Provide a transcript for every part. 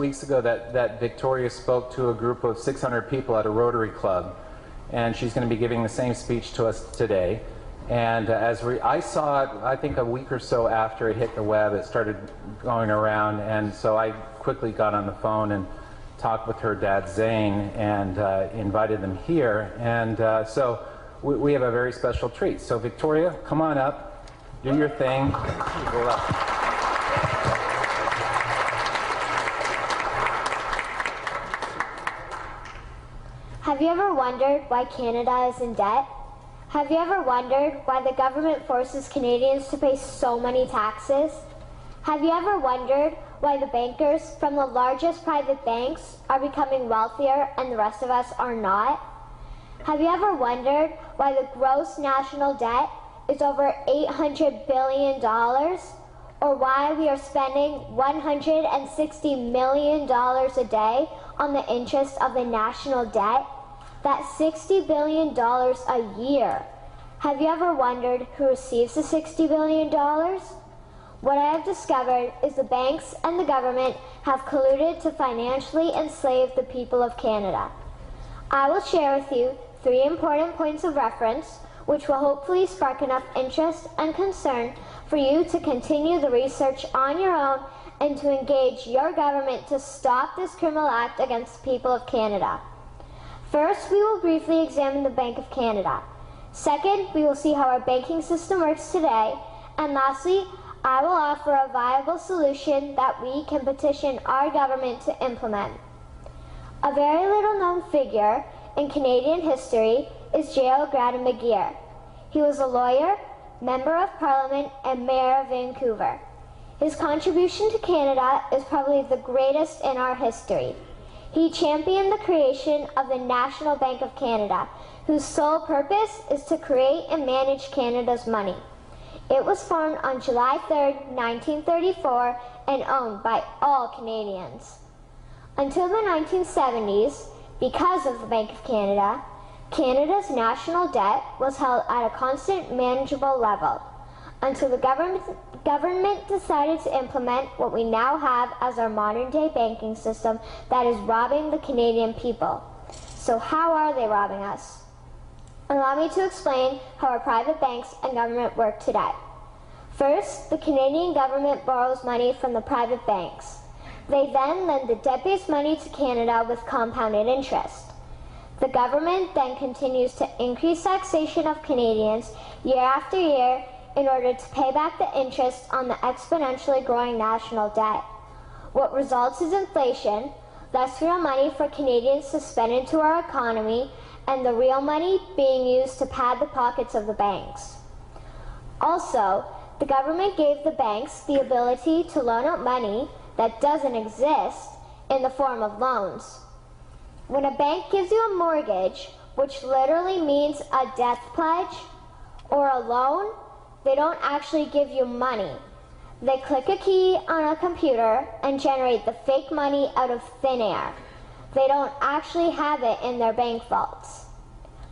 weeks ago that Victoria spoke to a group of 600 people at a Rotary Club, and she's going to be giving the same speech to us today. And I saw it, I think a week or so after it hit the web, it started going around, and so I quickly got on the phone and talked with her dad Zane and invited them here. And so we have a very special treat. So Victoria, come on up, do your thing. Go up. Have you ever wondered why Canada is in debt? Have you ever wondered why the government forces Canadians to pay so many taxes? Have you ever wondered why the bankers from the largest private banks are becoming wealthier and the rest of us are not? Have you ever wondered why the gross national debt is over $800 billion? Or why we are spending $160 million a day on the interest of the national debt? That's $60 billion a year. Have you ever wondered who receives the $60 billion? What I have discovered is the banks and the government have colluded to financially enslave the people of Canada. I will share with you 3 important points of reference, which will hopefully spark enough interest and concern for you to continue the research on your own and to engage your government to stop this criminal act against the people of Canada. First, we will briefly examine the Bank of Canada. Second, we will see how our banking system works today. And lastly, I will offer a viable solution that we can petition our government to implement. A very little known figure in Canadian history is J.O. McGeer. He was a lawyer, Member of Parliament, and Mayor of Vancouver. His contribution to Canada is probably the greatest in our history. He championed the creation of the National Bank of Canada, whose sole purpose is to create and manage Canada's money. It was formed on July 3, 1934, and owned by all Canadians. Until the 1970s, because of the Bank of Canada, Canada's national debt was held at a constant, manageable level, until the government decided to implement what we now have as our modern-day banking system that is robbing the Canadian people. So how are they robbing us? Allow me to explain how our private banks and government work today. First, the Canadian government borrows money from the private banks. They then lend the debt-based money to Canada with compounded interest. The government then continues to increase taxation of Canadians year after year in order to pay back the interest on the exponentially growing national debt. What results is inflation, less real money for Canadians to spend into our economy, and the real money being used to pad the pockets of the banks. Also, the government gave the banks the ability to loan out money that doesn't exist in the form of loans. When a bank gives you a mortgage, which literally means a death pledge, or a loan, they don't actually give you money. They click a key on a computer and generate the fake money out of thin air. They don't actually have it in their bank vaults.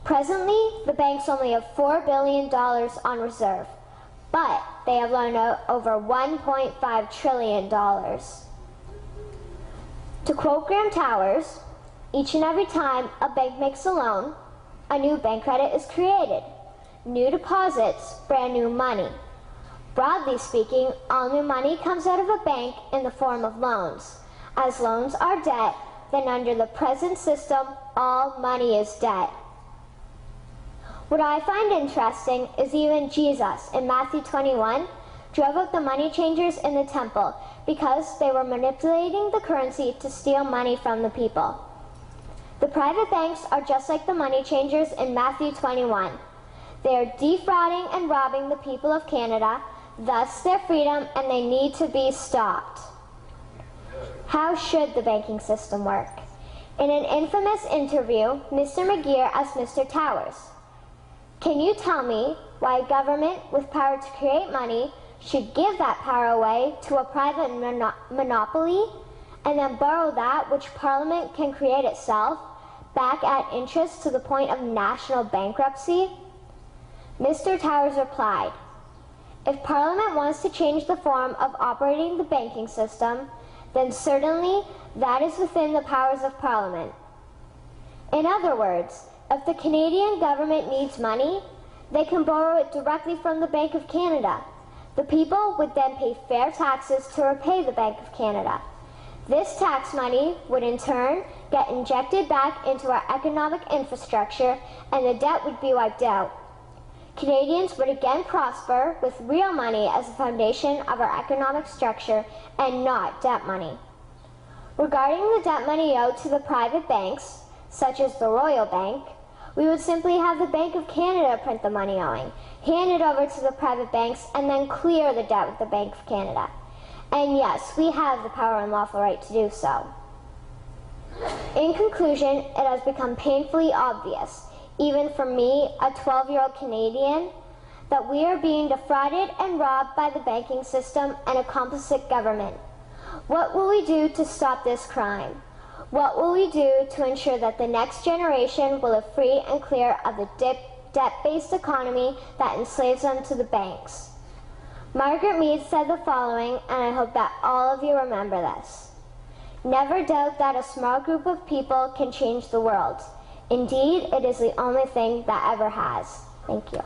Presently, the banks only have $4 billion on reserve, but they have loaned out over $1.5 trillion. To quote Graham Towers, each and every time a bank makes a loan, a new bank credit is created. New deposits, brand new money. Broadly speaking, all new money comes out of a bank in the form of loans. As loans are debt, then under the present system, all money is debt. What I find interesting is even Jesus, in Matthew 21, drove out the money changers in the temple because they were manipulating the currency to steal money from the people. The private banks are just like the money changers in Matthew 21. They are defrauding and robbing the people of Canada, thus their freedom, and they need to be stopped. How should the banking system work? In an infamous interview, Mr. McGeer asked Mr. Towers, "Can you tell me why a government with power to create money should give that power away to a private monopoly and then borrow that which Parliament can create itself back at interest to the point of national bankruptcy?" Mr. Towers replied, "If Parliament wants to change the form of operating the banking system, then certainly that is within the powers of Parliament. In other words, if the Canadian government needs money, they can borrow it directly from the Bank of Canada. The people would then pay fair taxes to repay the Bank of Canada. This tax money would in turn get injected back into our economic infrastructure and the debt would be wiped out. Canadians would again prosper with real money as the foundation of our economic structure and not debt money. Regarding the debt money owed to the private banks, such as the Royal Bank, we would simply have the Bank of Canada print the money owing, hand it over to the private banks, and then clear the debt with the Bank of Canada. And yes, we have the power and lawful right to do so. In conclusion, it has become painfully obvious, even for me, a 12-year-old Canadian, that we are being defrauded and robbed by the banking system and a complicit government. What will we do to stop this crime? What will we do to ensure that the next generation will live free and clear of the debt-based economy that enslaves them to the banks? Margaret Mead said the following, and I hope that all of you remember this. Never doubt that a small group of people can change the world. Indeed, it is the only thing that ever has. Thank you.